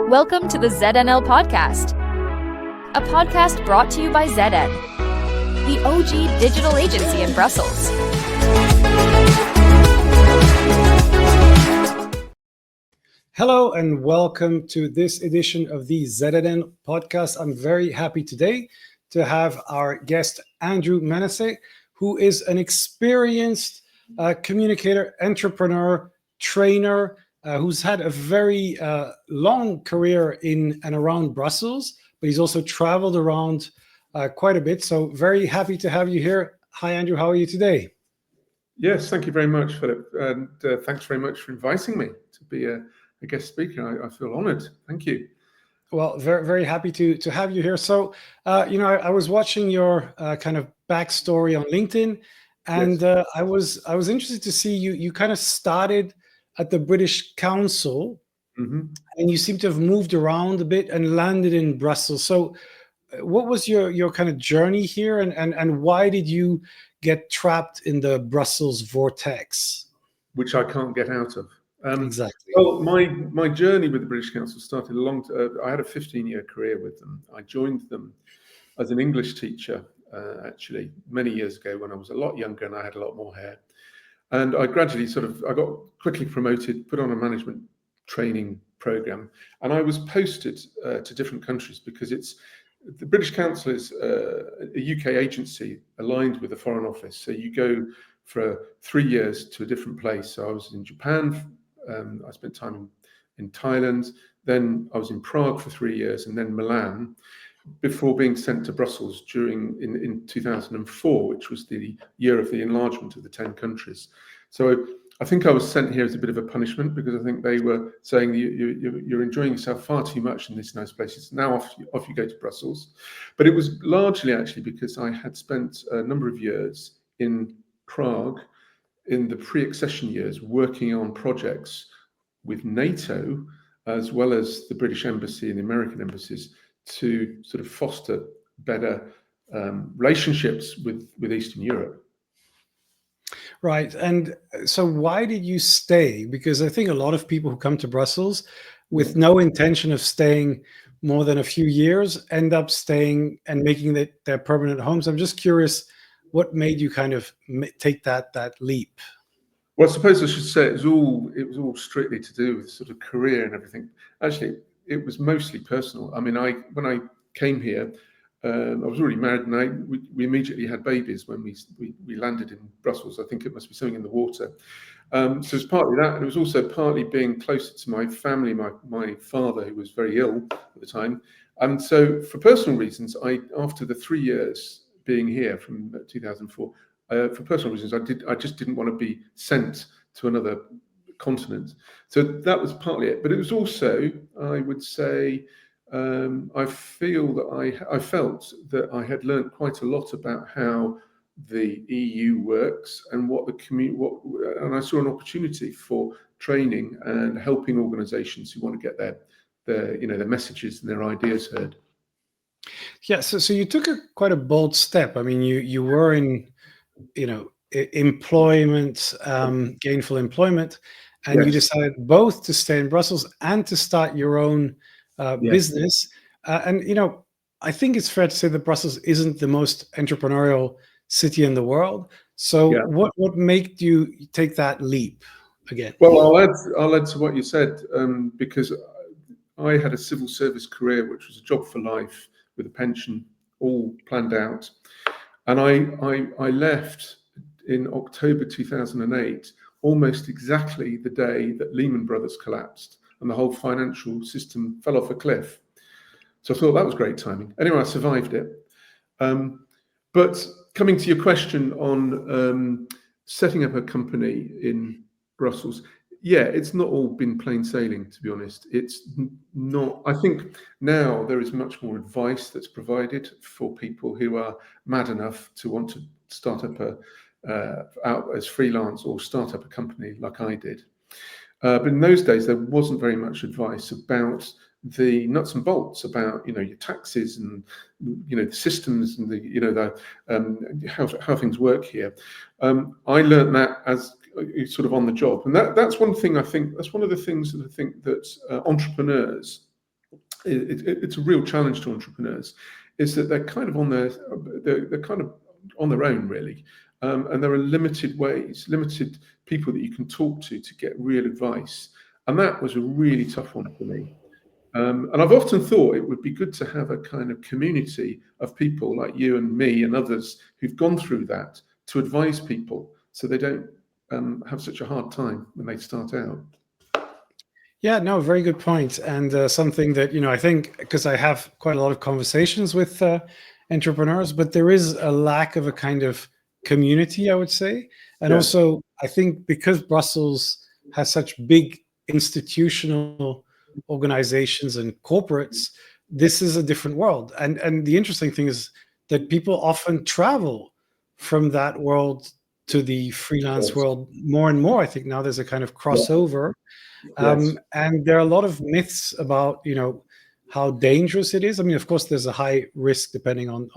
Welcome to the ZNL Podcast, a podcast brought to you by ZN, the OG digital agency in Brussels. Hello and welcome to this edition of the ZNL Podcast. I'm very happy today to have our guest, Andrew Manasseh, who is an experienced communicator, entrepreneur, trainer, who's had a very long career in and around Brussels, but he's also traveled around quite a bit. So very happy to have you here. Hi, Andrew. How are you today? Yes, thank you very much, Philip. And thanks very much for inviting me to be a guest speaker. I feel honored. Thank you. Well, very, very happy to have you here. So, I was watching your kind of backstory on LinkedIn, and Yes. I was interested to see you kind of started at the British Council, Mm-hmm. and you seem to have moved around a bit and landed in Brussels. So, what was your kind of journey here, and why did you get trapped in the Brussels vortex? Which I can't get out of. Exactly. Well, my journey with the British Council started I had a 15-year career with them. I joined them as an English teacher, actually, many years ago when I was a lot younger and I had a lot more hair. And I gradually I got quickly promoted, put on a management training program, and I was posted to different countries because the British Council is a UK agency aligned with the Foreign Office. So you go for 3 years to a different place. So I was in Japan. I spent time in Thailand. Then I was in Prague for 3 years, and then Milan, before being sent to Brussels in 2004, which was the year of the enlargement of the 10 countries. So I think I was sent here as a bit of a punishment because I think they were saying you're enjoying yourself far too much in these nice places. Now off you go to Brussels. But it was largely actually because I had spent a number of years in Prague in the pre-accession years working on projects with NATO as well as the British Embassy and the American embassies to sort of foster better relationships with Eastern Europe. Right. And so why did you stay? Because I think a lot of people who come to Brussels with no intention of staying more than a few years end up staying and making it their permanent homes. I'm just curious, what made you kind of take that leap? Well, I suppose I should say it was all strictly to do with sort of career and everything. Actually, it was mostly personal. I mean, when I came here, I was already married, and we immediately had babies when we landed in Brussels. I think it must be something in the water. So it was partly that, and it was also partly being closer to my family, my father, who was very ill at the time. And so for personal reasons, after the 3 years being here from 2004, for personal reasons, I just didn't want to be sent to another continent. So that was partly it. But it was also, I would say, I felt that I had learned quite a lot about how the EU works and and I saw an opportunity for training and helping organisations who want to get their messages and their ideas heard. Yeah. So you took quite a bold step. I mean, you were in, employment, gainful employment, and you Yes. decided both to stay in Brussels and to start your own Yes. business. I think it's fair to say that Brussels isn't the most entrepreneurial city in the world. So Yeah. what made you take that leap again? Well, I'll add to what you said, because I had a civil service career, which was a job for life with a pension, all planned out. And I left in October 2008, almost exactly the day that Lehman Brothers collapsed and the whole financial system fell off a cliff. So I thought that was great timing. Anyway, I survived it. But coming to your question on setting up a company in Brussels, yeah, it's not all been plain sailing, to be honest. It's not. I think now there is much more advice that's provided for people who are mad enough to want to start up out as freelance or start up a company like I did. But in those days, there wasn't very much advice about the nuts and bolts about your taxes and the systems and how things work here. I learned that as sort of on the job, and that's one thing I think. That's one of the things that I think that entrepreneurs it's a real challenge to entrepreneurs, is that they're kind of on their own, really. And there are limited people that you can talk to get real advice. And that was a really tough one for me. And I've often thought it would be good to have a kind of community of people like you and me and others who've gone through that to advise people so they don't have such a hard time when they start out. Yeah, no, very good point. And something that, I think, because I have quite a lot of conversations with entrepreneurs, but there is a lack of a kind of community, I would say. And Yeah. also, I think because Brussels has such big institutional organizations and corporates, this is a different world. And the interesting thing is that people often travel from that world to the freelance Yes. world more and more. I think now there's a kind of crossover. Yes. And there are a lot of myths about, how dangerous it is. I mean, of course, there's a high risk depending on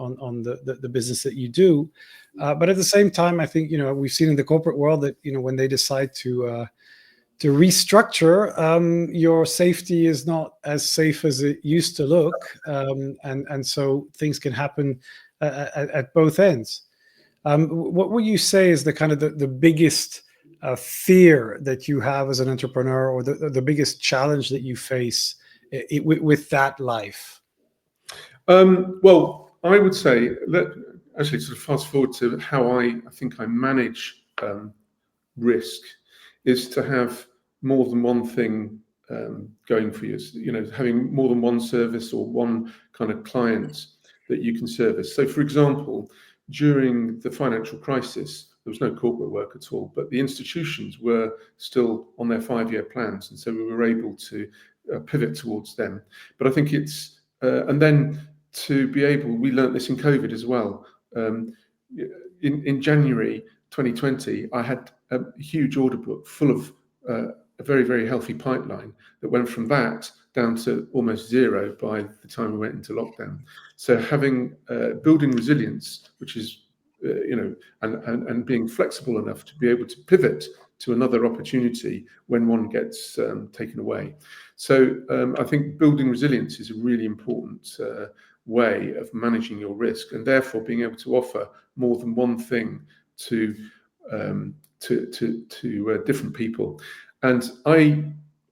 the business that you do. But at the same time, I think, we've seen in the corporate world that, when they decide to restructure, your safety is not as safe as it used to look. And so things can happen at both ends. What would you say is the kind of the biggest fear that you have as an entrepreneur, or the biggest challenge that you face with that life? Well, I would say, actually sort of fast forward to how I think I manage risk, is to have more than one thing going for you. Having more than one service or one kind of client that you can service. So, for example, during the financial crisis, there was no corporate work at all, but the institutions were still on their 5-year plans, and so we were able to pivot towards them. But I think it's and then to be able, we learned this in COVID as well. In January 2020, I had a huge order book full of a very, very healthy pipeline that went from that down to almost zero by the time we went into lockdown. So having building resilience, which is and being flexible enough to be able to pivot to another opportunity when one gets taken away. So I think building resilience is a really important way of managing your risk, and therefore being able to offer more than one thing to different people. And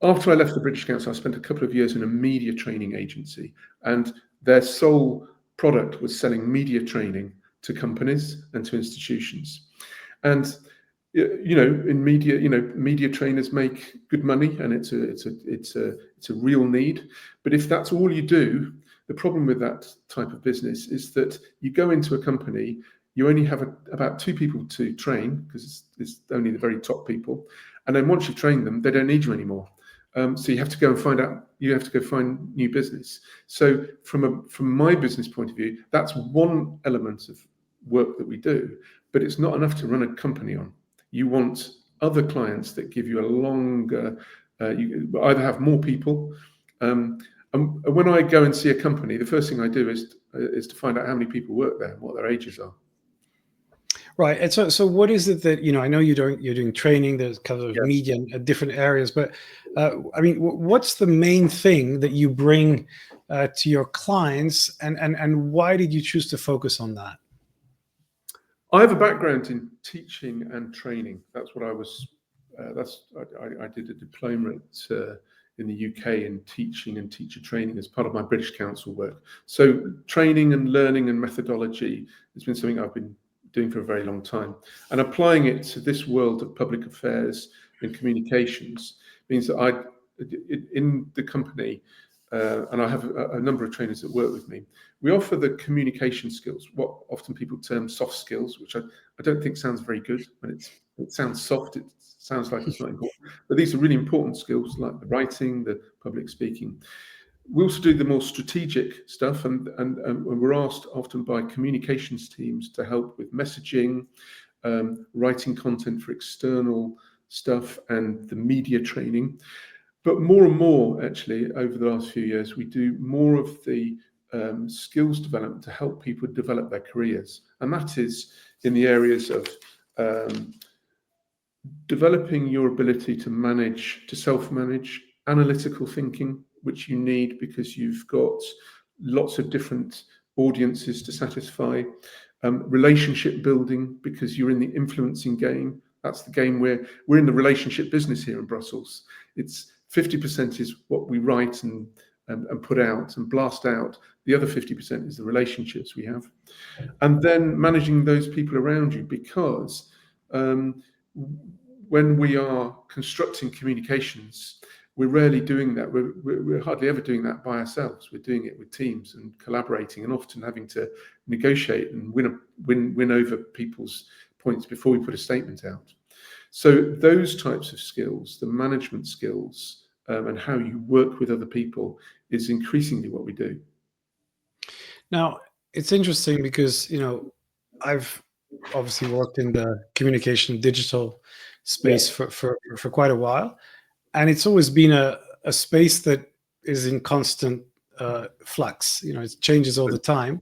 after I left the British Council, I spent a couple of years in a media training agency, and their sole product was selling media training to companies and to institutions. And in media, media trainers make good money, and it's a real need. But if that's all you do, the problem with that type of business is that you go into a company, you only have about 2 people to train, because it's only the very top people, and then once you've trained them, they don't need you anymore. So you have to go and find new business. So from my business point of view, that's one element of work that we do, but it's not enough to run a company on. You want other clients that give you a longer, you either have more people. And when I go and see a company, the first thing I do is to find out how many people work there and what their ages are. Right. And so what is it that, I know you're doing training, there's kind of media in different areas, but I mean, what's the main thing that you bring to your clients, and why did you choose to focus on that? I have a background in teaching and training. That's what I was. I did a diploma in the UK in teaching and teacher training as part of my British Council work. So training and learning and methodology has been something I've been doing for a very long time, and applying it to this world of public affairs and communications means that in the company, and I have a number of trainers that work with me, we offer the communication skills, what often people term soft skills, which I don't think sounds very good. When it sounds soft, it sounds like it's not important. But these are really important skills, like the writing, the public speaking. We also do the more strategic stuff, and we're asked often by communications teams to help with messaging, writing content for external stuff, and the media training. But more and more, actually, over the last few years, we do more of the skills development to help people develop their careers. And that is in the areas of developing your ability to self-manage, analytical thinking, which you need because you've got lots of different audiences to satisfy. Relationship building, because you're in the influencing game. That's the game where we're in the relationship business here in Brussels. It's 50% is what we write and put out and blast out. The other 50% is the relationships we have. And then managing those people around you, because when we are constructing communications, we're rarely doing that. We're hardly ever doing that by ourselves. We're doing it with teams and collaborating, and often having to negotiate and win over people's points before we put a statement out. So those types of skills, the management skills, and how you work with other people, is increasingly what we do. Now, it's interesting because, I've obviously worked in the communication digital space for quite a while. And it's always been a space that is in constant flux. It changes all the time.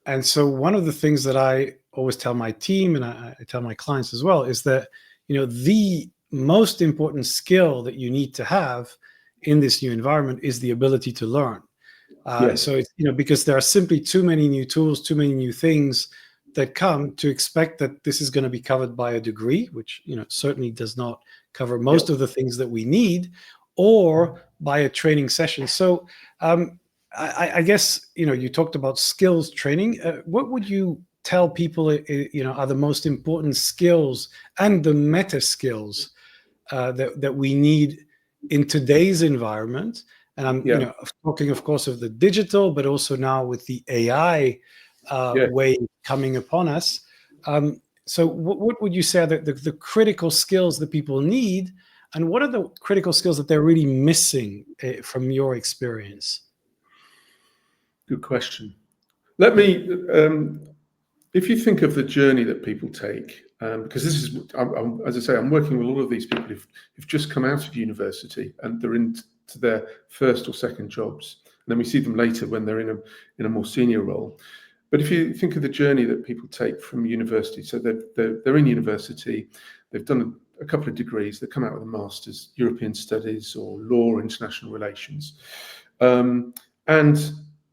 And so one of the things that I always tell my team, and I tell my clients as well, is that, the most important skill that you need to have in this new environment is the ability to learn. So it's, because there are simply too many new tools, too many new things that come, to expect that this is going to be covered by a degree, which, certainly does not cover most of the things that we need, or by a training session. So I guess, you talked about skills training. What would you tell people, are the most important skills and the meta skills that we need in today's environment? And I'm talking, of course, of the digital, but also now with the AI way coming upon us. So what would you say are the critical skills that people need, and what are the critical skills that they're really missing from your experience? Good question. Let me, if you think of the journey that people take, because this is, as I say, I'm working with a lot of these people who've just come out of university and they're into their first or second jobs. And then we see them later when they're in a more senior role. But if you think of the journey that people take from university, so they're in university, they've done a couple of degrees, they come out with a master's, European Studies or Law or International Relations, and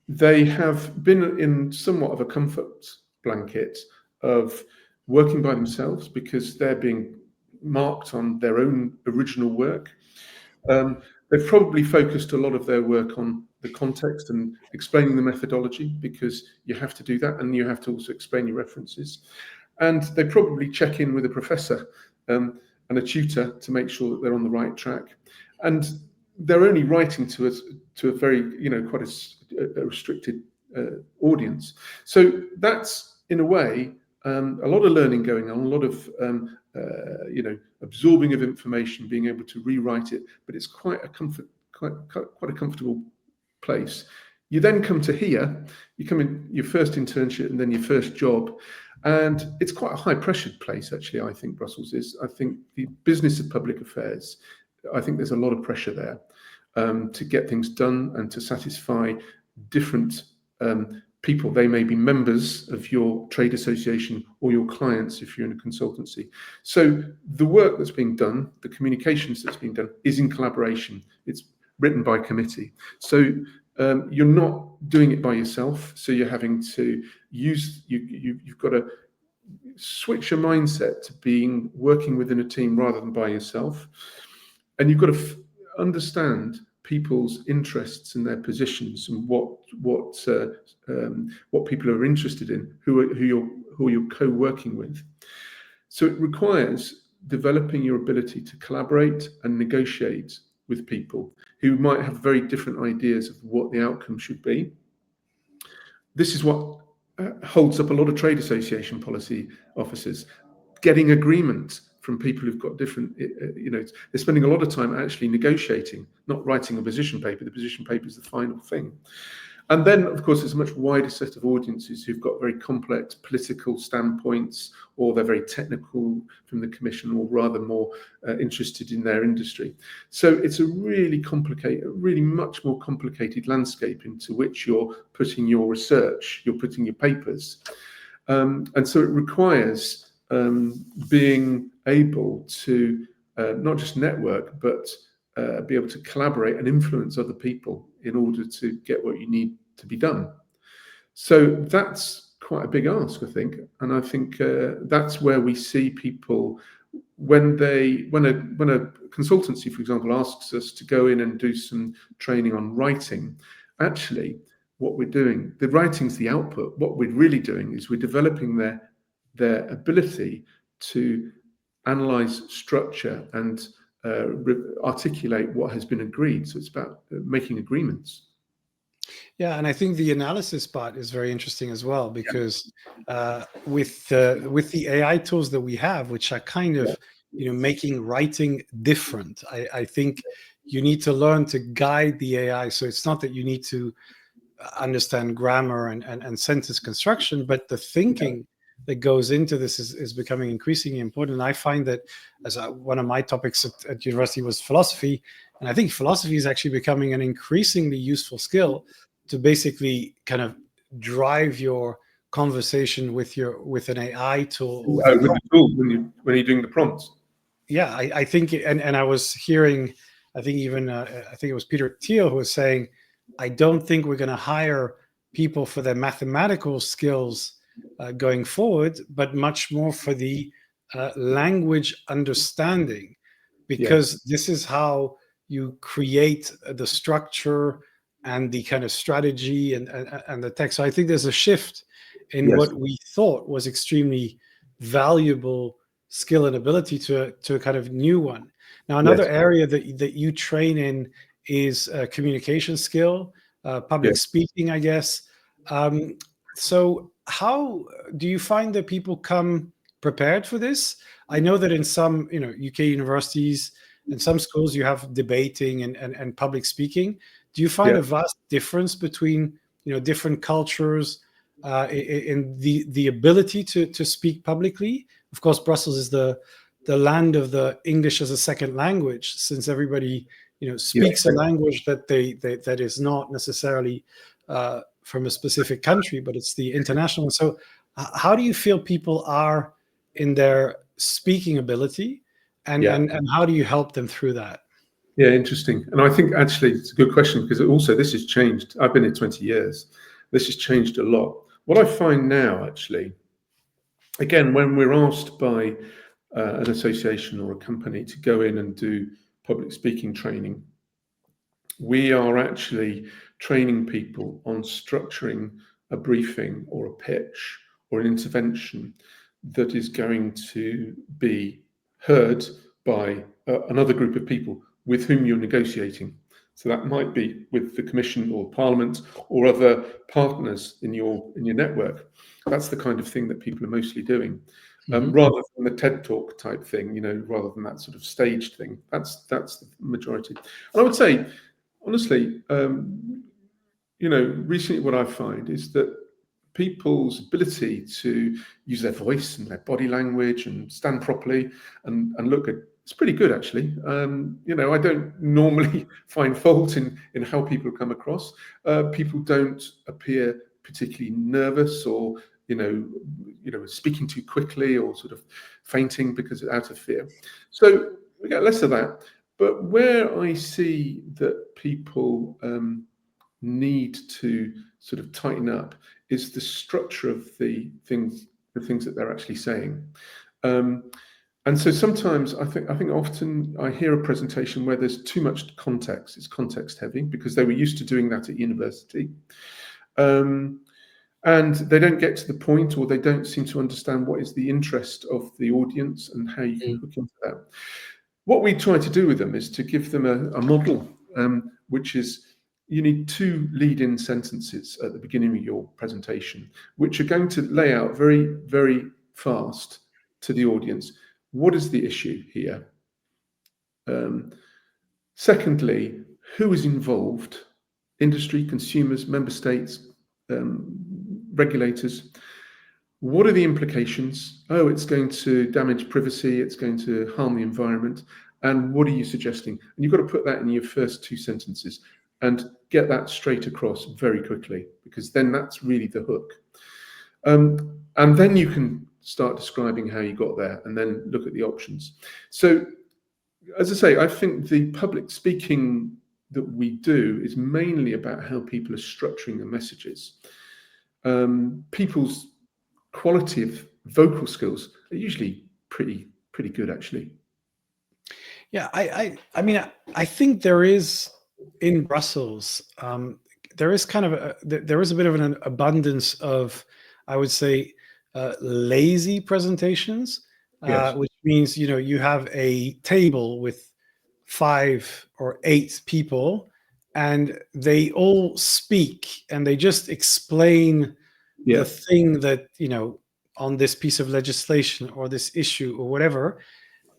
they have been in somewhat of a comfort blanket of working by themselves because they're being marked on their own original work. They've probably focused a lot of their work on the context and explaining the methodology, because you have to do that, and you have to also explain your references. And they probably check in with a professor and a tutor to make sure that they're on the right track. And they're only writing to a very, quite a restricted audience. So that's, in a way, a lot of learning going on, a lot of absorbing of information, being able to rewrite it, but it's quite a comfortable place. You then come to here, you come in your first internship and then your first job, and it's quite a high pressured place, actually. I think Brussels is. I think the business of public affairs, I think there's a lot of pressure there to get things done and to satisfy different people. They may be members of your trade association or your clients if you're in a consultancy. So the work that's being done, the communications that's being done, is in collaboration. It's written by committee. So you're not doing it by yourself. So you're having to you've got to switch your mindset to working within a team rather than by yourself. And you've got to understand people's interests and their positions and what people are interested in, who you're co-working with. So it requires developing your ability to collaborate and negotiate with people who might have very different ideas of what the outcome should be. This is what holds up a lot of trade association policy officers, getting agreement from people who've got different, they're spending a lot of time actually negotiating, not writing a position paper. The position paper is the final thing. And then, of course, there's a much wider set of audiences who've got very complex political standpoints, or they're very technical from the commission, or rather more interested in their industry. So it's a really much more complicated landscape into which you're putting your research, you're putting your papers. And so it requires being able to not just network, but be able to collaborate and influence other people in order to get what you need to be done. So that's quite a big ask, I think, and I think that's where we see people when a consultancy, for example, asks us to go in and do some training on writing. Actually, what we're doing, the writing's the output. What we're really doing is we're developing their ability to analyze structure and articulate what has been agreed. So it's about making agreements. Yeah, and I think the analysis part is very interesting as well, because with the AI tools that we have, which are kind of making writing different, I think you need to learn to guide the AI. So it's not that you need to understand grammar and sentence construction, but the thinking that goes into this is becoming increasingly important. And I find that as one of my topics at university was philosophy, and I think philosophy is actually becoming an increasingly useful skill to basically kind of drive your conversation with an AI tool. With the tool when you're doing the prompts. Yeah, I think, and I was hearing, I think even I think it was Peter Thiel who was saying, I don't think we're going to hire people for their mathematical skills going forward, but much more for the language understanding, because this is how you create the structure and the kind of strategy and the text. So I think there's a shift in what we thought was extremely valuable skill and ability to a kind of new one. Now, another area that you train in is communication skill, public speaking, I guess. So how do you find that people come prepared for this? I know that in some UK universities and some schools you have debating and public speaking. Do you find a vast difference between different cultures in the ability to speak publicly? Of course, Brussels is the land of the English as a second language, since everybody speaks a language that is not necessarily from a specific country, but it's the international. So how do you feel people are in their speaking ability, and how do you help them through that? Yeah, interesting. And I think actually it's a good question, because also this has changed. I've been here 20 years. This has changed a lot. What I find now, actually, again, when we're asked by an association or a company to go in and do public speaking training, we are actually training people on structuring a briefing or a pitch or an intervention that is going to be heard by another group of people with whom you're negotiating. So that might be with the Commission or Parliament or other partners in your network. That's the kind of thing that people are mostly doing, rather than the TED Talk type thing, rather than that sort of staged thing. That's the majority. And I would say, honestly, recently what I find is that people's ability to use their voice and their body language and stand properly and look good, it's pretty good, actually. I don't normally find fault in how people come across. People don't appear particularly nervous or speaking too quickly or sort of fainting because out of fear. So we get less of that. But where I see that people need to sort of tighten up is the structure of the things that they're actually saying. And so sometimes I think often I hear a presentation where there's too much context. It's context heavy because they were used to doing that at university. And they don't get to the point, or they don't seem to understand what is the interest of the audience and how you can hook into that. What we try to do with them is to give them a model, which is you need 2 lead-in sentences at the beginning of your presentation, which are going to lay out very, very fast to the audience, what is the issue here? Secondly, who is involved? Industry, consumers, member states, regulators. What are the implications? Oh, it's going to damage privacy, it's going to harm the environment. And what are you suggesting? And you've got to put that in your first 2 sentences and get that straight across very quickly, because then that's really the hook. And then you can start describing how you got there and then look at the options. So as I say, I think the public speaking that we do is mainly about how people are structuring their messages. People's quality of vocal skills are usually pretty good, actually. Yeah, I mean, I think there is in Brussels, there is kind of there is a bit of an abundance of, I would say, lazy presentations, Yes. which means you have a table with 5 or 8 people, and they all speak and they just explain Yeah. the thing that on this piece of legislation or this issue or whatever.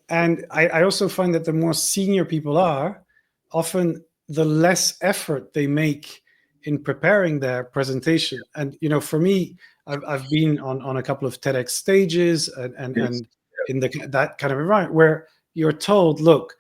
And I also find that the more senior people are, often the less effort they make in preparing their presentation. And for me, I've been on a couple of TEDx stages Yes. and in that kind of environment where you're told, look,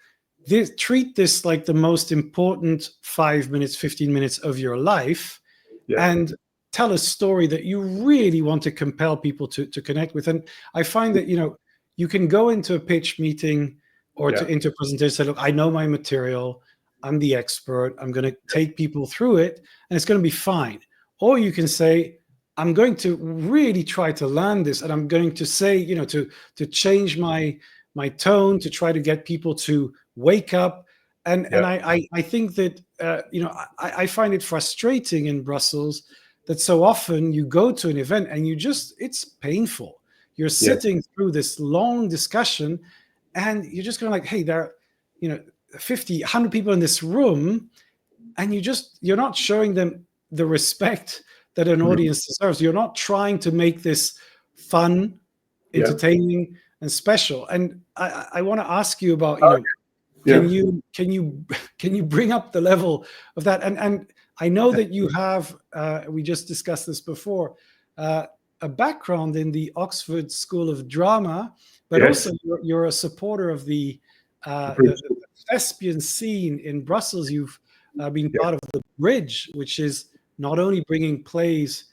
treat this like the most important 5 minutes, 15 minutes of your life, Yeah. and tell a story that you really want to compel people to connect with. And I find that you can go into a pitch meeting or Yeah. into a presentation, say, look, I know my material, I'm the expert, I'm going to take people through it, and it's going to be fine. Or you can say, I'm going to really try to land this, and I'm going to say, to change my tone, to try to get people to wake up. And Yeah. I think that I find it frustrating in Brussels that so often you go to an event and it's painful. You're Yes. sitting through this long discussion, and you're just going like, hey, there are 50, 100 people in this room, and you're not showing them the respect that an audience deserves. You're not trying to make this fun, Yeah. entertaining, and special. And I want to ask you about Yeah. can you bring up the level of that? And I know that you have we just discussed this before, a background in the Oxford School of Drama, but Yes. also you're a supporter of the thespian scene in Brussels. You've been part of the Bridge, which is not only bringing plays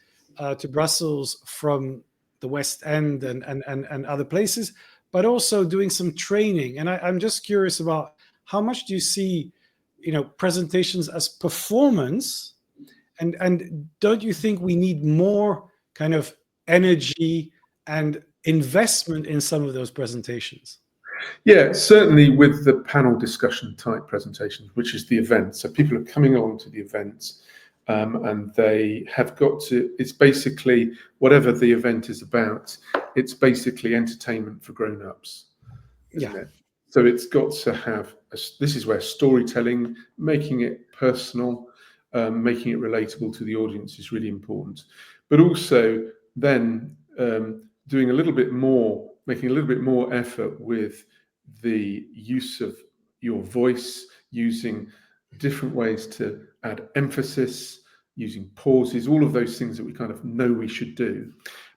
to Brussels from the West End and other places, but also doing some training. And I'm just curious about how much do you see, presentations as performance, and don't you think we need more kind of energy and investment in some of those presentations? Yeah, certainly with the panel discussion type presentations, which is the event. So people are coming along to the events, and they have got to, it's basically whatever the event is about, it's basically entertainment for grown-ups, isn't it? So it's got to have, this is where storytelling, making it personal, making it relatable to the audience is really important. But also then doing a little bit more, making a little bit more effort with the use of your voice, using different ways to add emphasis, using pauses, all of those things that we kind of know we should do,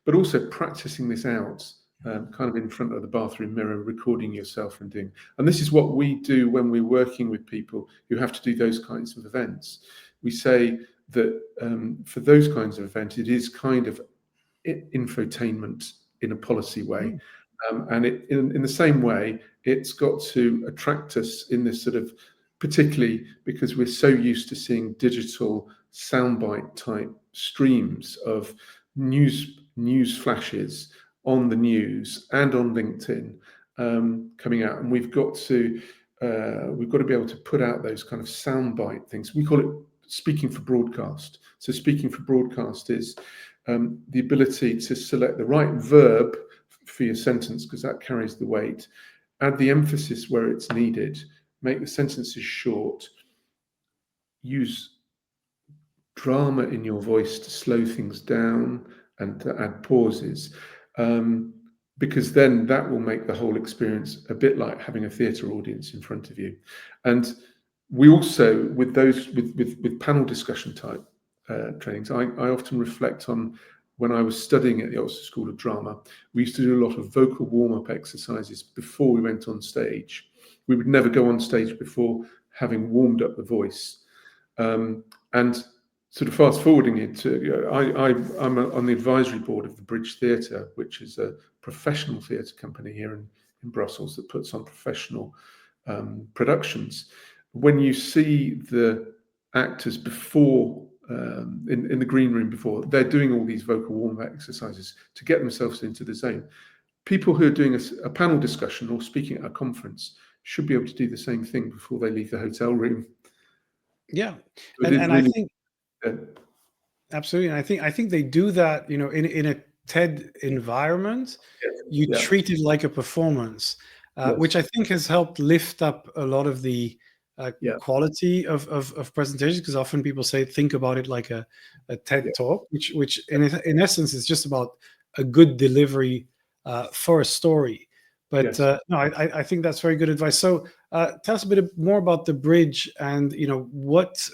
but also practicing this out kind of in front of the bathroom mirror, recording yourself and doing. And this is what we do when we're working with people who have to do those kinds of events. We say that for those kinds of events, it is kind of infotainment in a policy way. And in the same way, it's got to attract us in this sort of, particularly because we're so used to seeing digital soundbite type streams of news flashes on the news and on LinkedIn coming out, and we've got to be able to put out those kind of soundbite things. We call it speaking for broadcast. So speaking for broadcast is the ability to select the right verb for your sentence, because that carries the weight, add the emphasis where it's needed, make the sentences short, use drama in your voice to slow things down and to add pauses, because then that will make the whole experience a bit like having a theatre audience in front of you. And we also, with those with panel discussion type trainings, I often reflect on when I was studying at the Oxford School of Drama. We used to do a lot of vocal warm-up exercises before we went on stage. We would never go on stage before having warmed up the voice. And sort of fast forwarding it to, I'm on the advisory board of the Bridge Theatre, which is a professional theatre company here in Brussels that puts on professional productions, when you see the actors before in the green room before, they're doing all these vocal warm-up exercises to get themselves into the zone. People who are doing a panel discussion or speaking at a conference should be able to do the same thing before they leave the hotel room. Yeah, So and really, I think absolutely, and I think they do that. In a TED environment, you treat it like a performance, which I think has helped lift up a lot of the quality of presentations, because often people say think about it like a TED talk, which in essence is just about a good delivery for a story. But no, I think that's very good advice. So tell us a bit more about the bridge, and what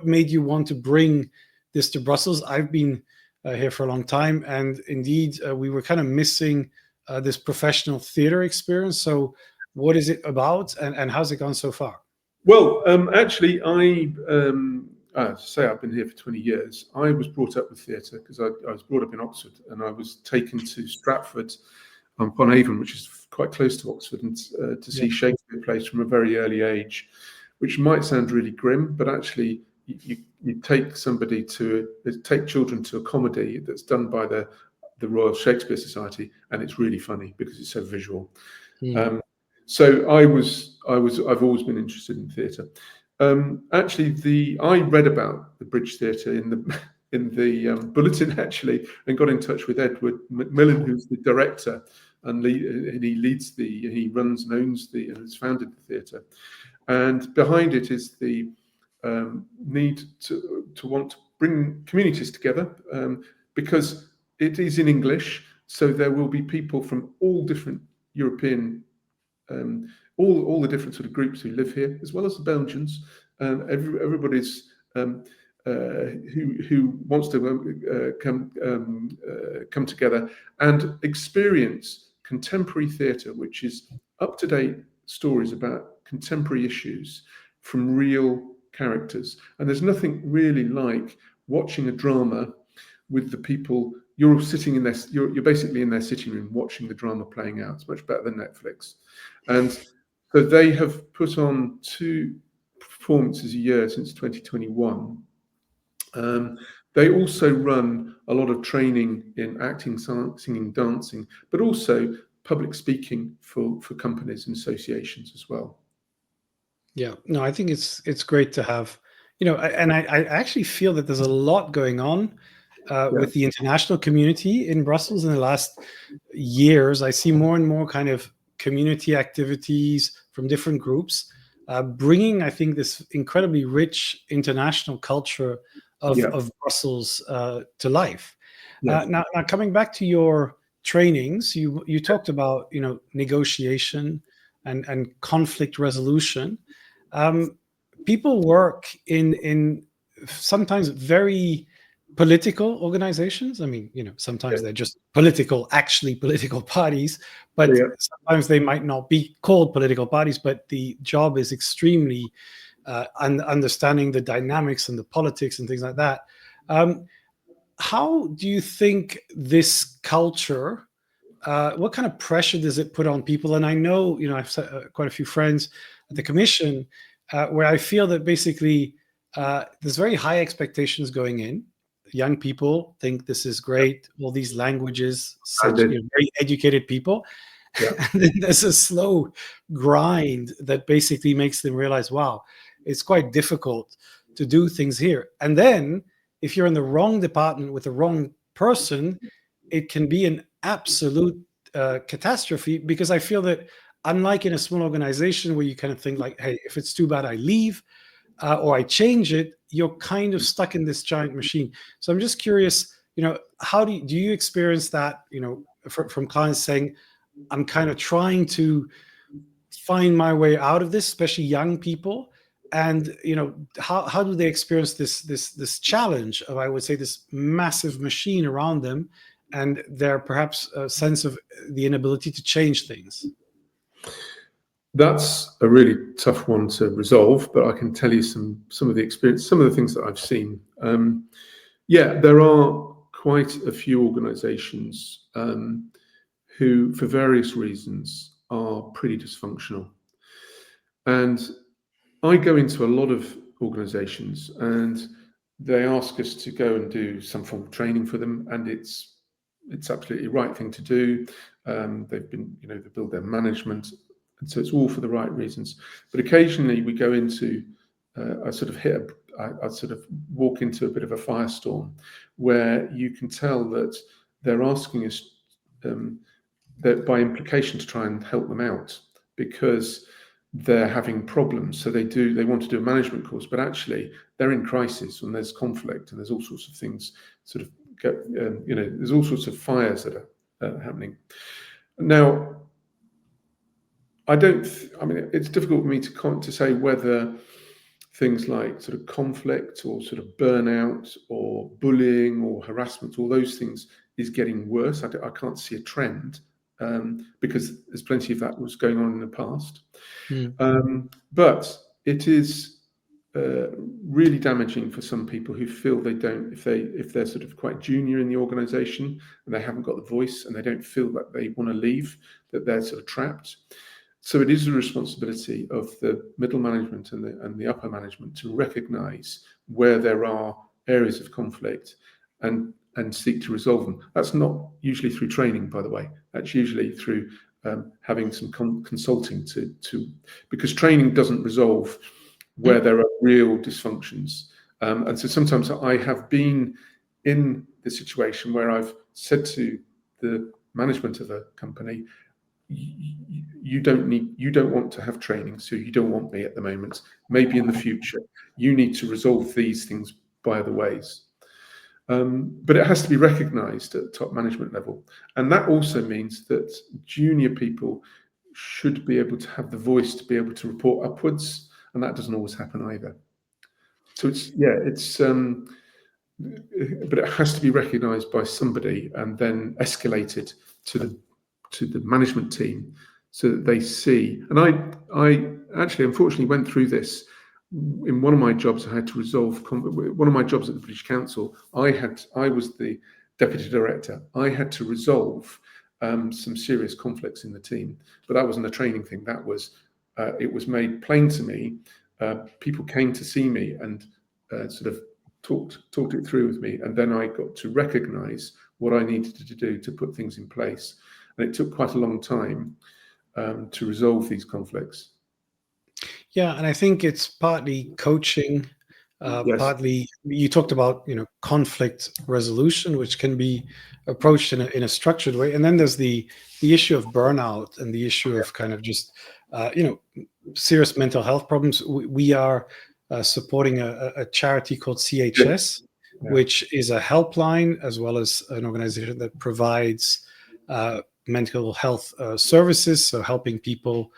made you want to bring this to Brussels. I've been here for a long time, and indeed we were kind of missing this professional theater experience. So what is it about, and how's it gone so far? Well, actually, say I've been here for 20 years. I was brought up with theatre because I was brought up in Oxford, and I was taken to Stratford upon Avon, which is quite close to Oxford, and to see Shakespeare plays from a very early age, which might sound really grim, but actually you take children to a comedy that's done by the Royal Shakespeare Society, and it's really funny because it's so visual. So I've always been interested in theatre. Actually, I read about the Bridge Theatre in the bulletin actually, and got in touch with Edward Macmillan, who's the director, and he runs and owns and has founded the theatre. And behind it is the need to want to bring communities together, because it is in English, so there will be people from all different European, all the different sort of groups who live here, as well as the Belgians. Everybody's who wants to come together and experience contemporary theatre, which is up-to-date stories about contemporary issues from real characters. And there's nothing really like watching a drama with the people. You're sitting in you're basically in their sitting room watching the drama playing out. It's much better than Netflix. And so they have put on 2 performances a year since 2021. They also run a lot of training in acting, singing, dancing, but also public speaking for companies and associations as well. Yeah, no, I think it's great to have, and I actually feel that there's a lot going on with the international community in Brussels in the last years. I see more and more kind of community activities from different groups, bringing, I think, this incredibly rich international culture of Brussels to life. Now, coming back to your trainings, you talked about negotiation and conflict resolution. People work in sometimes very political organizations. I mean, sometimes they're just actually political parties, but sometimes they might not be called political parties, but the job is extremely understanding the dynamics and the politics and things like that. How do you think this culture, what kind of pressure does it put on people? And I know, I've quite a few friends at the commission where I feel that basically there's very high expectations going in. Young people think this is great, all these languages, such very educated people. And then there's a slow grind that basically makes them realize, wow, it's quite difficult to do things here. And then if you're in the wrong department with the wrong person, it can be an absolute catastrophe, because I feel that unlike in a small organization where you kind of think like, hey, if it's too bad, I leave or I change it, you're kind of stuck in this giant machine. So I'm just curious, how do you experience that, from clients saying, I'm kind of trying to find my way out of this, especially young people, and how do they experience this challenge of, I would say, this massive machine around them, and their perhaps a sense of the inability to change things? That's a really tough one to resolve, but I can tell you some of the experience, some of the things that I've seen. There are quite a few organizations who, for various reasons, are pretty dysfunctional. And I go into a lot of organizations and they ask us to go and do some form of training for them, and it's absolutely the right thing to do. They've been, they build their management, and so it's all for the right reasons. But occasionally we go into, I sort of walk into a bit of a firestorm, where you can tell that they're asking us, that by implication, to try and help them out because they're having problems. So they want to do a management course, but actually they're in crisis and there's conflict and there's all sorts of things sort of there's all sorts of fires that are happening. Now, it's difficult for me to say whether things like sort of conflict or sort of burnout or bullying or harassment, all those things is getting worse. I can't see a trend because there's plenty of that was going on in the past. But it is really damaging for some people who feel they don't, if they're sort of quite junior in the organization and they haven't got the voice and they don't feel that they want to leave, that they're sort of trapped. So it is the responsibility of the middle management and the upper management to recognize where there are areas of conflict and seek to resolve them. That's not usually through training, by the way. That's usually through having some consulting because training doesn't resolve where there are real dysfunctions. And so sometimes I have been in the situation where I've said to the management of a company, you don't want to have training, so you don't want me at the moment. Maybe in the future, you need to resolve these things by other ways. But it has to be recognized at top management level. And that also means that junior people should be able to have the voice to be able to report upwards. And that doesn't always happen either. So but it has to be recognized by somebody and then escalated to the management team so that they see. And I actually, unfortunately, went through this. In one of my jobs, I had to resolve one of my jobs at the British Council. I was the deputy director. I had to resolve some serious conflicts in the team, but that wasn't a training thing. That was it was made plain to me. People came to see me and sort of talked it through with me, and then I got to recognise what I needed to do to put things in place. And it took quite a long time to resolve these conflicts. Yeah, and I think it's partly coaching, Yes. partly you talked about conflict resolution, which can be approached in a structured way, and then there's the issue of burnout and the issue of kind of just serious mental health problems. We are supporting a charity called CHS, which is a helpline as well as an organization that provides mental health services, so helping people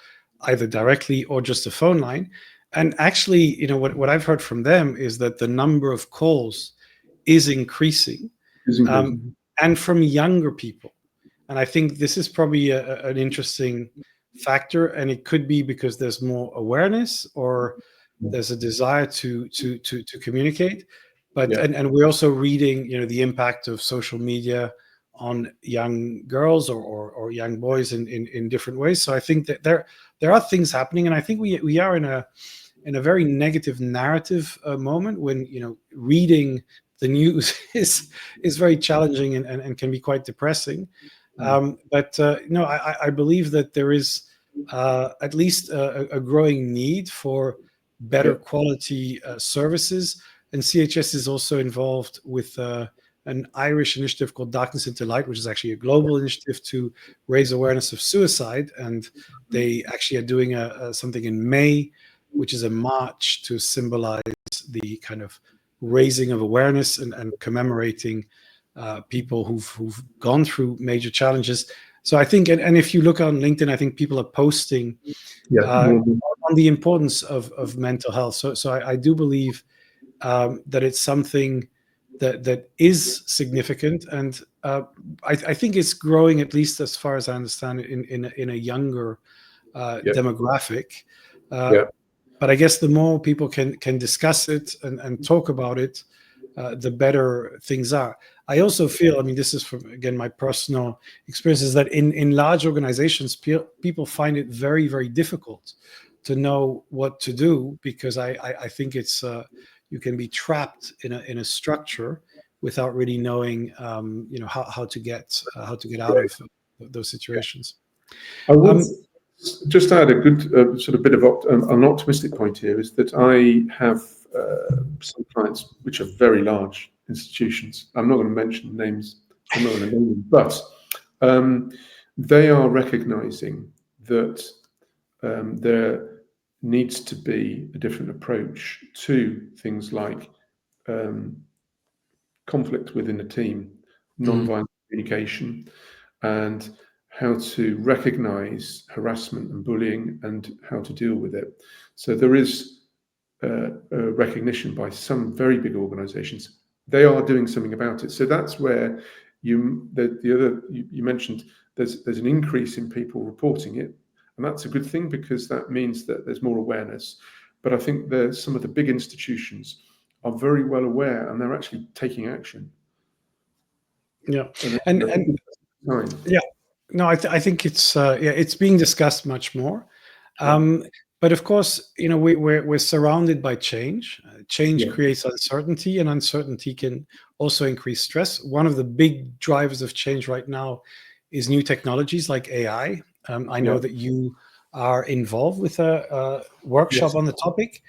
either directly or just a phone line. And actually, what I've heard from them is that the number of calls is increasing, and from younger people. And I think this is probably an interesting factor, and it could be because there's more awareness or there's a desire to communicate. But and we're also reading, the impact of social media on young girls or young boys in different ways. So I think that there are things happening, and I think we are in a very negative narrative moment when reading the news is very challenging and can be quite depressing. But I believe that there is at least a growing need for better quality services, and CHS is also involved with an Irish initiative called Darkness into Light, which is actually a global initiative to raise awareness of suicide. And they actually are doing something in May, which is a march to symbolize the kind of raising of awareness and commemorating people who've gone through major challenges. So I think, and if you look on LinkedIn, I think people are posting on the importance of mental health. So I do believe that it's something that is significant, and I think it's growing, at least as far as I understand it, in a younger demographic. But I guess the more people can discuss it and talk about it, the better things are. I also feel, this is from, again, my personal experience, is that in large organizations, people find it very, very difficult to know what to do, because I think it's you can be trapped in a structure without really knowing how to get out of those situations. I would just add a good sort of bit of an optimistic point here is that I have some clients which are very large institutions. I'm not going to mention names. I'm not going to name them, but they are recognizing that there needs to be a different approach to things like conflict within a team, non-violent communication, and how to recognize harassment and bullying and how to deal with it. So there is a recognition by some very big organizations. They are doing something about it. So that's where you mentioned there's an increase in people reporting it. And that's a good thing, because that means that there's more awareness. But I think some of the big institutions are very well aware, and they're actually taking action. Yeah, and yeah, no, I think it's being discussed much more. But of course, we're surrounded by change. Change creates uncertainty, and uncertainty can also increase stress. One of the big drivers of change right now is new technologies like AI. I know that you are involved with a workshop on the topic.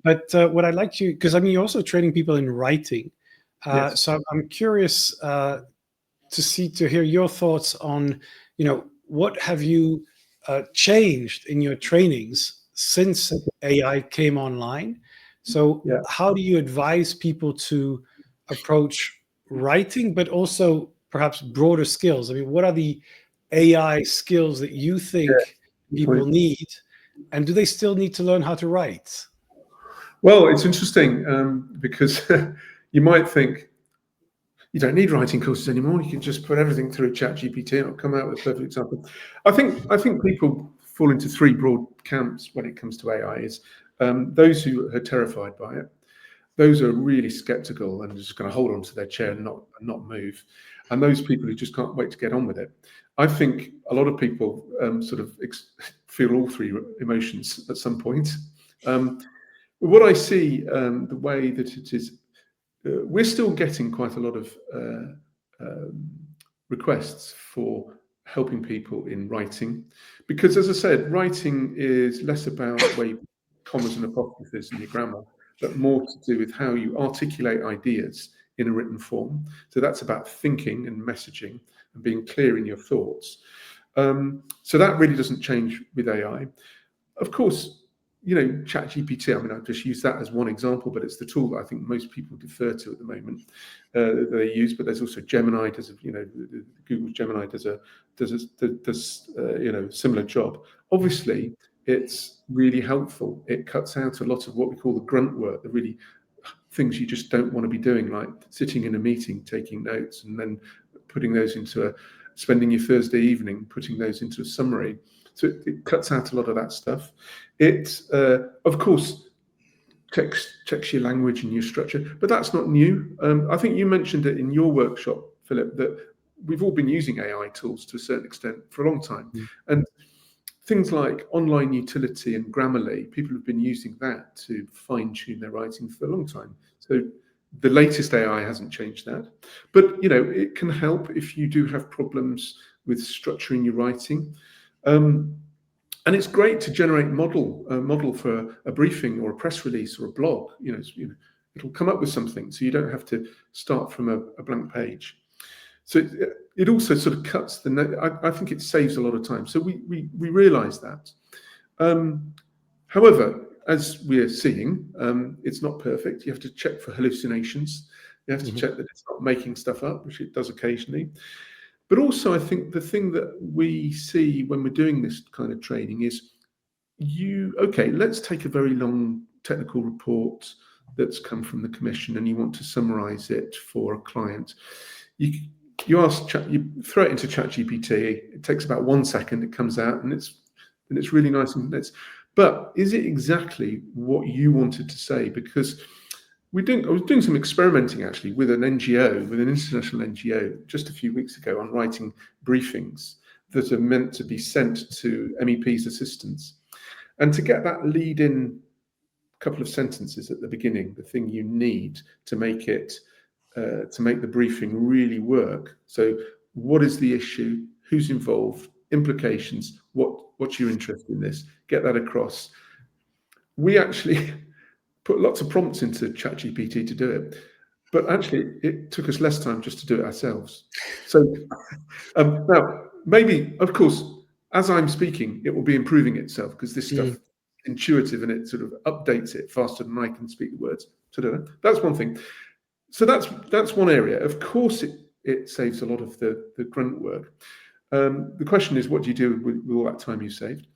But what I'd like to, because you're also training people in writing. So I'm curious to hear your thoughts on, what have you changed in your trainings since AI came online? So how do you advise people to approach writing, but also perhaps broader skills? What are the AI skills that you think people need, and do they still need to learn how to write? Well, it's interesting because you might think you don't need writing courses anymore. You can just put everything through ChatGPT and it'll come out with a perfect example. I think people fall into three broad camps when it comes to AI. Is those who are terrified by it, those are really skeptical and just going to hold on to their chair and not move, and those people who just can't wait to get on with it. I think a lot of people sort of feel all three emotions at some point. What I see, the way that it is, we're still getting quite a lot of requests for helping people in writing, because, as I said, writing is less about where you put commas and apostrophes in your grammar, but more to do with how you articulate ideas in a written form. So that's about thinking and messaging and being clear in your thoughts. So that really doesn't change with AI. Of course, ChatGPT, I've just used that as one example, but it's the tool that I think most people defer to at the moment that they use. But there's also Gemini, Google Gemini does a similar job. Obviously, it's really helpful. It cuts out a lot of what we call the grunt work, the really things you just don't want to be doing, like sitting in a meeting, taking notes, and then putting those spending your Thursday evening, putting those into a summary. So it cuts out a lot of that stuff. It, of course, checks your language and your structure, but that's not new. I think you mentioned it in your workshop, Philip, that we've all been using AI tools to a certain extent for a long time. And things like online utility and Grammarly, people have been using that to fine-tune their writing for a long time. So the latest AI hasn't changed that. But, it can help if you do have problems with structuring your writing. And it's great to generate a model for a briefing or a press release or a blog. It'll come up with something, so you don't have to start from a blank page. So it also sort of cuts the. I think it saves a lot of time. So we realise that. However, as we're seeing, it's not perfect. You have to check for hallucinations. You have to check that it's not making stuff up, which it does occasionally. But also, I think the thing that we see when we're doing this kind of training is let's take a very long technical report that's come from the commission and you want to summarize it for a client. You throw it into ChatGPT. It takes about 1 second. It comes out and it's really nice. But is it exactly what you wanted to say? Because I was doing some experimenting actually with an NGO, with an international NGO, just a few weeks ago on writing briefings that are meant to be sent to MEPs' assistants. And to get that lead in couple of sentences at the beginning, the thing you need to make it, to make the briefing really work. So what is the issue? Who's involved? Implications? What's your interest in this? Get that across. We actually put lots of prompts into ChatGPT to do it, but actually it took us less time just to do it ourselves. So now, maybe, of course, as I'm speaking, it will be improving itself because this stuff intuitive and it sort of updates it faster than I can speak the words. So that's one thing. So that's one area. Of course, it saves a lot of the grunt work. The question is, what do you do with all that time you saved?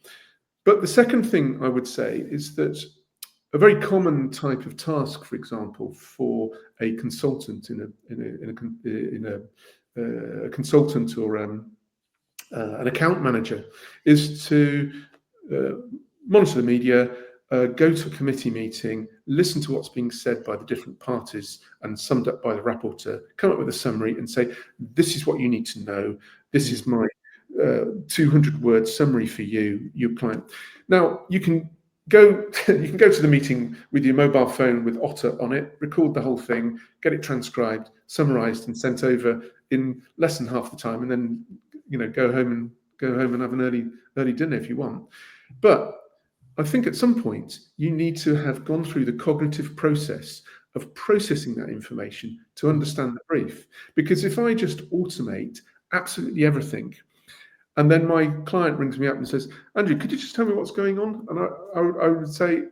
But the second thing I would say is that a very common type of task, for example, for a consultant in a consultant or an account manager is to monitor the media, go to a committee meeting, listen to what's being said by the different parties and summed up by the rapporteur, come up with a summary and say, this is what you need to know. This is my 200-word summary for you, your client. Now, you can go to the meeting with your mobile phone with Otter on it, record the whole thing, get it transcribed, summarized and sent over in less than half the time, and then go home and have an early dinner if you want. But I think at some point you need to have gone through the cognitive process of processing that information to understand the brief. Because if I just automate absolutely everything, and then my client rings me up and says, Andrew, could you just tell me what's going on? And I would say,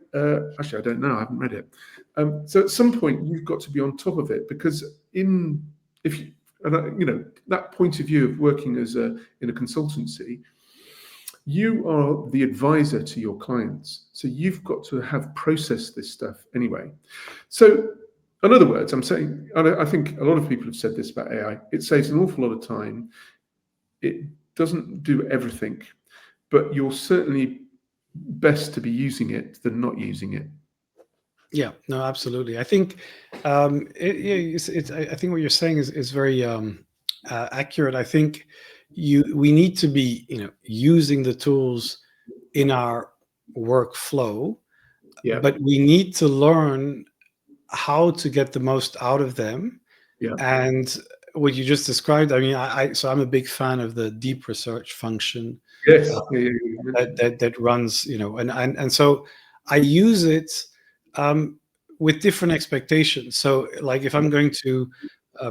actually, I don't know, I haven't read it. So at some point you've got to be on top of it, because that point of view of working in a consultancy, you are the advisor to your clients. So you've got to have processed this stuff anyway. So in other words, I'm saying, I think a lot of people have said this about AI, it saves an awful lot of time. It doesn't do everything, but you're certainly best to be using it than not using it. Yeah, no, absolutely. I think I think what you're saying is very accurate. I think we need to be using the tools in our workflow, but we need to learn how to get the most out of them. Yeah. And what you just described, I mean, so I'm a big fan of the deep research function. Yes. That runs, and so I use it with different expectations. So like if I'm going to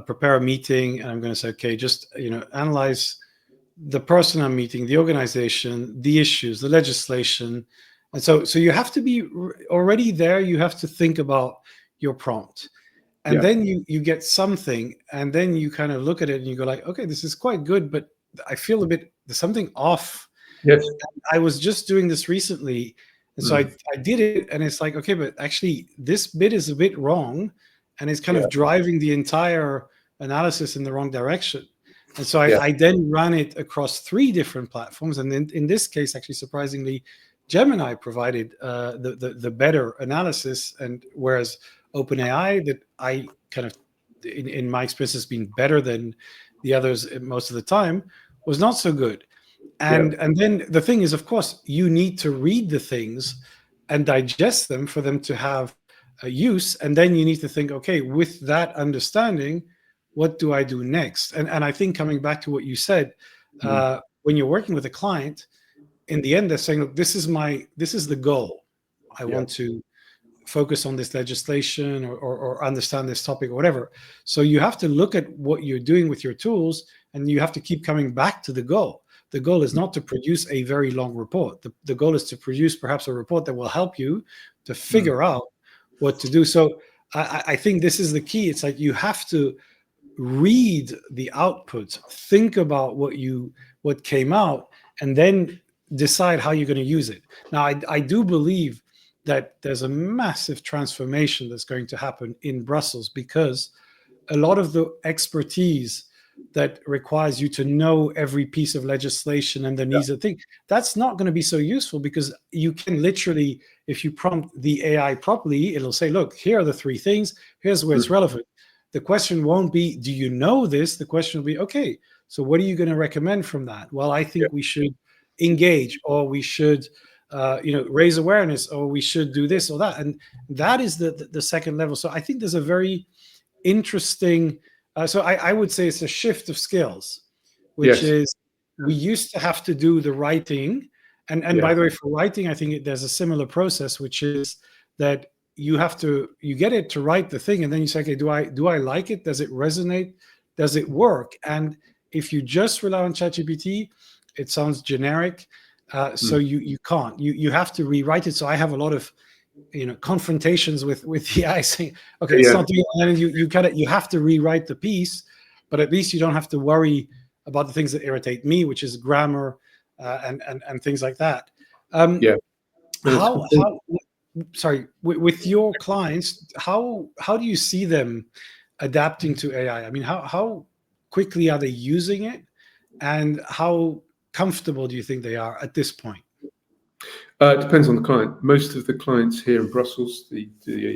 prepare a meeting and I'm going to say, okay, just, analyze the person I'm meeting, the organization, the issues, the legislation. And so you have to be already there. You have to think about your prompt. And then you get something, and then you kind of look at it and you go like, okay, this is quite good, but I feel there's something off. Yes. And I was just doing this recently. And so I did it, and it's like, okay, but actually this bit is a bit wrong, and it's kind of driving the entire analysis in the wrong direction. And so I then ran it across 3 different platforms. And then in this case, actually, surprisingly, Gemini provided the better analysis, and whereas OpenAI, that I kind of, in my experience, has been better than the others most of the time, was not so good. And then the thing is, of course, you need to read the things and digest them for them to have a use. And then you need to think, okay, with that understanding, what do I do next? And I think coming back to what you said, when you're working with a client, in the end, they're saying, look, this is the goal. I want to focus on this legislation or understand this topic or whatever. So you have to look at what you're doing with your tools, and you have to keep coming back to the goal. The goal is not to produce a very long report. The goal is to produce perhaps a report that will help you to figure out what to do. So I think this is the key. It's like you have to read the output, think about what came out, and then decide how you're going to use it. Now, I do believe that there's a massive transformation that's going to happen in Brussels, because a lot of the expertise that requires you to know every piece of legislation and the needs of things, that's not going to be so useful, because you can literally, if you prompt the AI properly, it'll say, look, here are the 3 things, here's where it's relevant. The question won't be, do you know this? The question will be, okay, so what are you going to recommend from that? Well, I think we should engage, or we should raise awareness, or we should do this or that, and that is the second level. So I think there's a very interesting. So I would say it's a shift of skills, which Yes. is we used to have to do the writing, and Yeah. by the way, for writing, I think there's a similar process, which is that you get it to write the thing, and then you say, okay, do I like it? Does it resonate? Does it work? And if you just rely on ChatGPT, it sounds generic. So you can't. You have to rewrite it. So I have a lot of confrontations with the AI saying, okay, it's Yeah. not doing it, and you have to rewrite the piece, but at least you don't have to worry about the things that irritate me, which is grammar and things like that. Yeah. How sorry, with your clients, how do you see them adapting to AI? I mean, how quickly are they using it, and how comfortable do you think they are at this point? It depends on the client. Most of the clients here in Brussels, the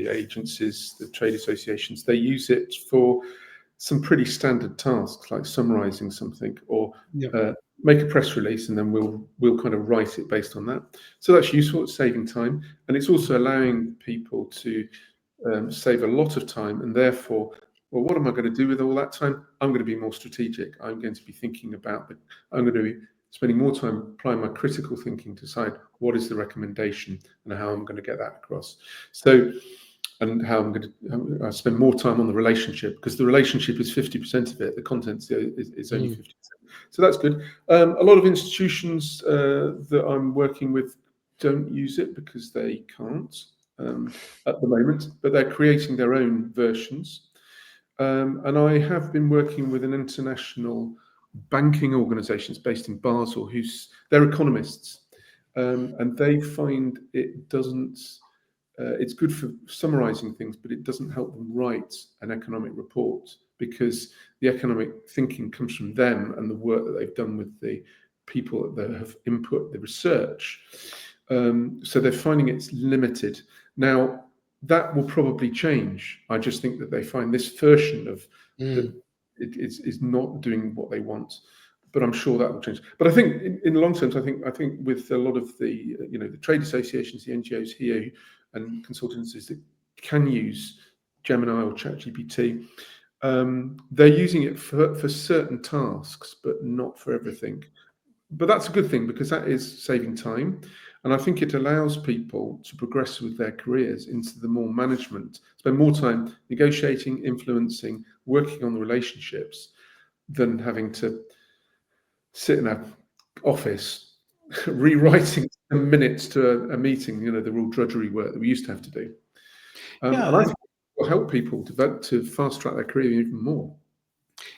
agencies, the trade associations, they use it for some pretty standard tasks like summarising something or make a press release, and then we'll kind of write it based on that. So that's useful. It's saving time, and it's also allowing people to save a lot of time, and therefore, well, what am I going to do with all that time? I'm going to be more strategic. I'm going to be thinking about it. I'm going to be spending more time applying my critical thinking to decide what is the recommendation and how I'm going to get that across. So, and how I'm going to spend more time on the relationship, because the relationship is 50% of it. The content is only 50%. So that's good. A lot of institutions that I'm working with don't use it because they can't at the moment, but they're creating their own versions. And I have been working with an international banking organisations based in Basel, they're economists, and they find it doesn't. It's good for summarising things, but it doesn't help them write an economic report, because the economic thinking comes from them and the work that they've done with the people that have input the research. So they're finding it's limited. Now, that will probably change. I just think that they find this version of that it is not doing what they want, but I'm sure that will change. But I think in the long term, I think with a lot of the the trade associations, the NGOs here, and consultancies that can use Gemini or ChatGPT, they're using it for certain tasks, but not for everything. But that's a good thing, because that is saving time. And I think it allows people to progress with their careers into the more management, spend more time negotiating, influencing, working on the relationships, than having to sit in an office rewriting minutes to a meeting, the real drudgery work that we used to have to do. And I think it will help people to fast track their career even more.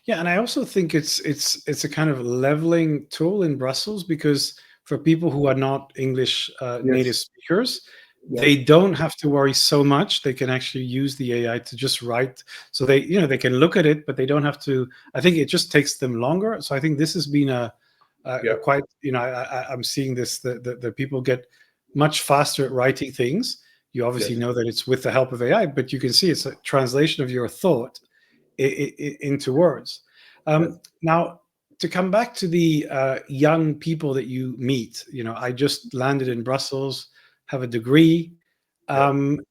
Yeah, and I also think it's a kind of leveling tool in Brussels, because for people who are not English native speakers, they don't have to worry so much. They can actually use the AI to just write. So they can look at it, but they don't have to. I think it just takes them longer. So I think this has been a quite. I'm seeing this that people get much faster at writing things. You obviously know that it's with the help of AI, but you can see it's a translation of your thought into words. Now, to come back to the young people that you meet, I just landed in Brussels, have a degree. I'm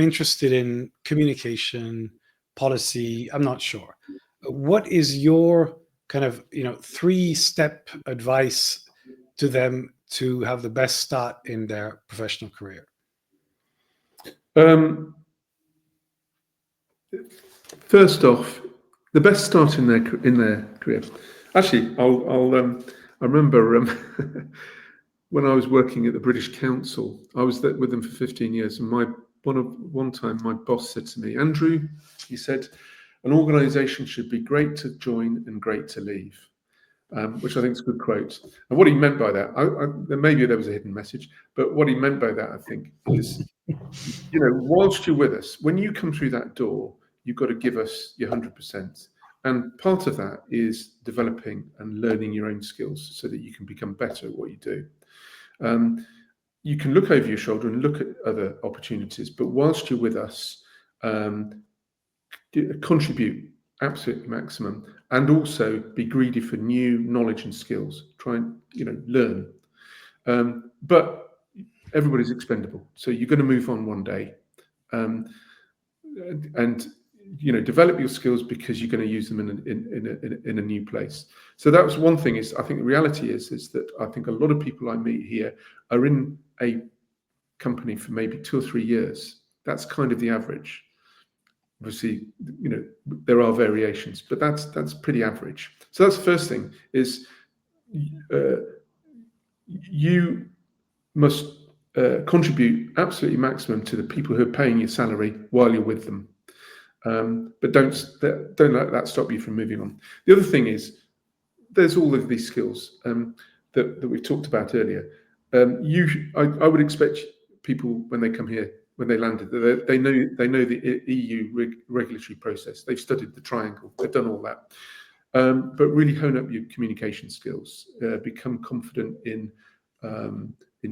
interested in communication, policy. I'm not sure. What is your kind of 3-step advice to them to have the best start in their professional career? First off, the best start in their career. Actually, I remember when I was working at the British Council. I was with them for 15 years, and one time my boss said to me, Andrew, he said, an organisation should be great to join and great to leave. Which I think is a good quote. And what he meant by that, maybe there was a hidden message, but what he meant by that, I think, is, whilst you're with us, when you come through that door, you've got to give us your 100%. And part of that is developing and learning your own skills so that you can become better at what you do. You can look over your shoulder and look at other opportunities, but whilst you're with us, contribute absolute maximum, and also be greedy for new knowledge and skills. Try and learn. But everybody's expendable, so you're going to move on one day, and develop your skills because you're going to use them in a new place. So that was one thing. Is I think the reality is that I think a lot of people I meet here are in a company for maybe 2 or 3 years. That's kind of the average. Obviously, there are variations, but that's pretty average. So that's the first thing, is you must contribute absolutely maximum to the people who are paying your salary while you're with them. But don't let that stop you from moving on. The other thing is, there's all of these skills that we talked about earlier. I would expect people, when they come here, when they landed, they know the EU regulatory process. They've studied the triangle. They've done all that. But really hone up your communication skills. Become confident in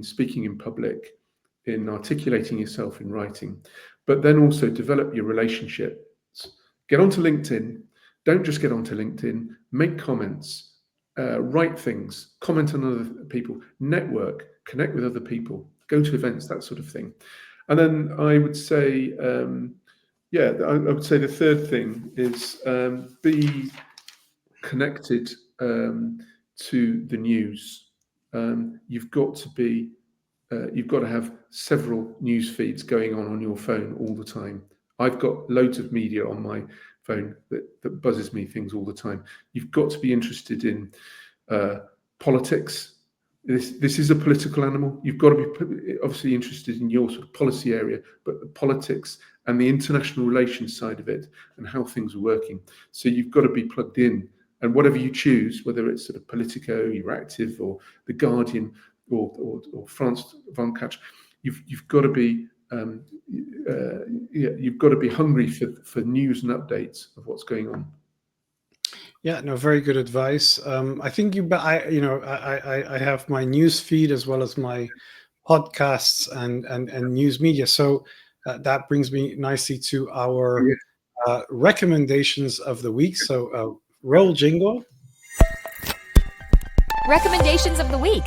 speaking in public, in articulating yourself in writing, but then also develop your relationships. Get onto LinkedIn. Don't just get onto LinkedIn. Make comments. Write things. Comment on other people. Network. Connect with other people. Go to events. That sort of thing. And then I would say, I would say the third thing is be connected to the news. You've got to have several news feeds going on your phone all the time. I've got loads of media on my phone that buzzes me things all the time. You've got to be interested in politics. This is a political animal. You've got to be obviously interested in your sort of policy area, but the politics and the international relations side of it and how things are working. So you've got to be plugged in. And whatever you choose, whether it's sort of Politico, Euractiv, or The Guardian, or France 24, you've got to be you've got to be hungry for news and updates of what's going on. Yeah, no, very good advice. I think I have my news feed as well as my podcasts and news media. So that brings me nicely to our recommendations of the week. So roll jingle. Recommendations of the week.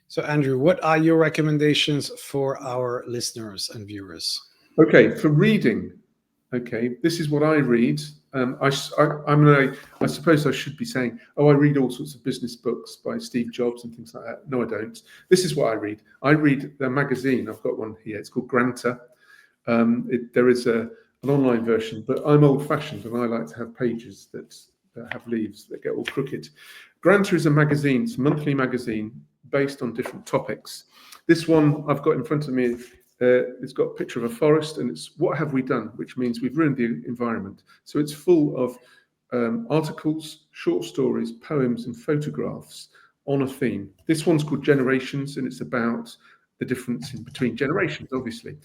So Andrew, what are your recommendations for our listeners and viewers? Okay, for reading. Okay, this is what I read. I suppose I should be saying, I read all sorts of business books by Steve Jobs and things like that. No, I don't. This is what I read. I read the magazine. I've got one here. It's called Granta. There is an online version, but I'm old-fashioned and I like to have pages that have leaves that get all crooked. Granta is a magazine. It's a monthly magazine based on different topics. This one I've got in front of me. It's got a picture of a forest, and it's what have we done, which means we've ruined the environment. So it's full of articles, short stories, poems, and photographs on a theme. This one's called Generations, and it's about the difference in between generations, obviously.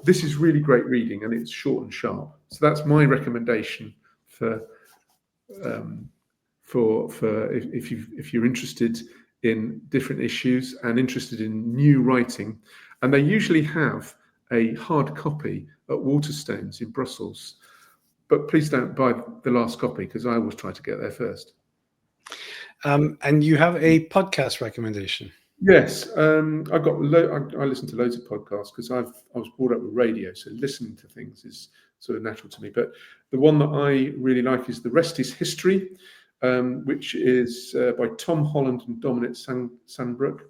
This is really great reading, and it's short and sharp. So that's my recommendation for if you're interested in different issues and interested in new writing. And they usually have a hard copy at Waterstones in Brussels. But please don't buy the last copy, because I always try to get there first. And you have a podcast recommendation. Yes, I listen to loads of podcasts because I was brought up with radio, so listening to things is sort of natural to me. But the one that I really like is The Rest is History, which is by Tom Holland and Dominic Sandbrook.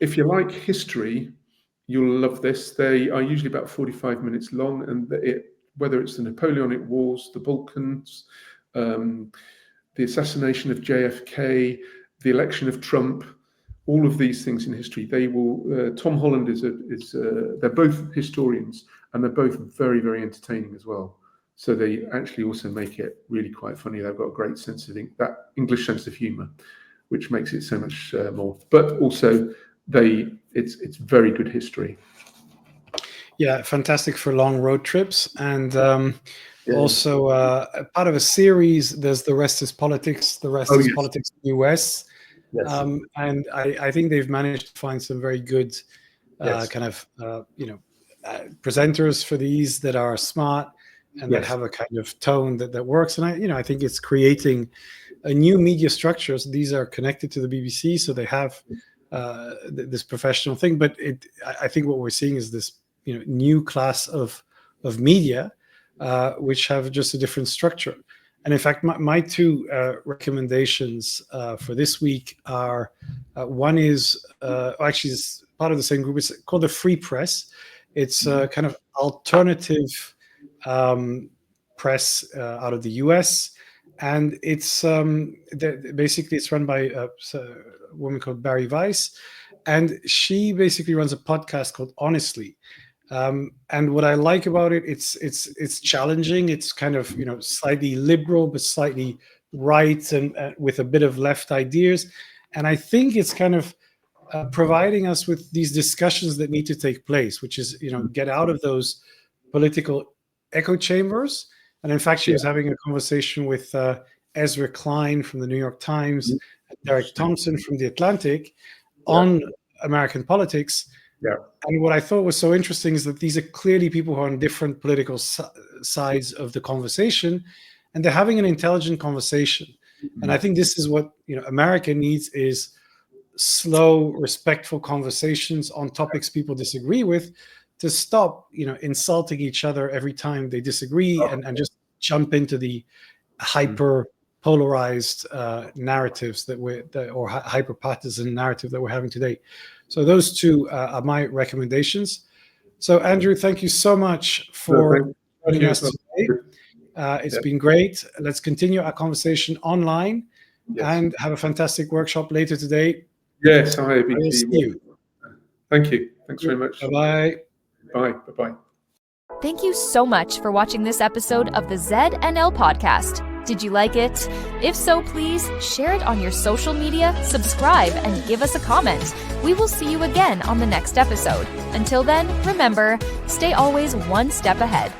If you like history, you'll love this. They are usually about 45 minutes long, and whether it's the Napoleonic Wars, the Balkans, the assassination of JFK, the election of Trump, all of these things in history, they will. Tom Holland they're both historians, and they're both very, very entertaining as well. So they actually also make it really quite funny. They've got a great sense of that English sense of humour, which makes it so much more. But also, it's very good history. Yeah, fantastic for long road trips, and also part of a series. There's The Rest is Politics. The Rest is Politics in the US. Yes. And I think they've managed to find some very good presenters for these that are smart and that have a kind of tone that works. And I think it's creating a new media structure. So these are connected to the BBC, so they have this professional thing. But I think what we're seeing is this new class of media, which have just a different structure. And in fact, my two recommendations for this week are one is actually it's part of the same group. It's called the Free Press. It's kind of alternative press out of the US, and it's basically it's run by a woman called Barry Weiss, and she basically runs a podcast called Honestly. And what I like about it, it's challenging. It's kind of slightly liberal, but slightly right, and with a bit of left ideas. And I think it's kind of providing us with these discussions that need to take place, which is get out of those political echo chambers. And in fact, she was having a conversation with Ezra Klein from the New York Times, and Derek Thompson from The Atlantic on American politics. Yeah. And what I thought was so interesting is that these are clearly people who are on different political sides of the conversation, and they're having an intelligent conversation. Mm-hmm. And I think this is what America needs, is slow, respectful conversations on topics people disagree with, to stop insulting each other every time they disagree, and just jump into the hyper polarized narratives or hyper partisan narrative that we're having today. So those two are my recommendations. So Andrew, thank you so much for joining us today. It's been great. Let's continue our conversation online and have a fantastic workshop later today. Yes, I will see you. Thank you. Thanks very much. Bye-bye. Bye. Bye-bye. Thank you so much for watching this episode of the ZNL Podcast. Did you like it? If so, please share it on your social media, subscribe, and give us a comment. We will see you again on the next episode. Until then, remember, stay always one step ahead.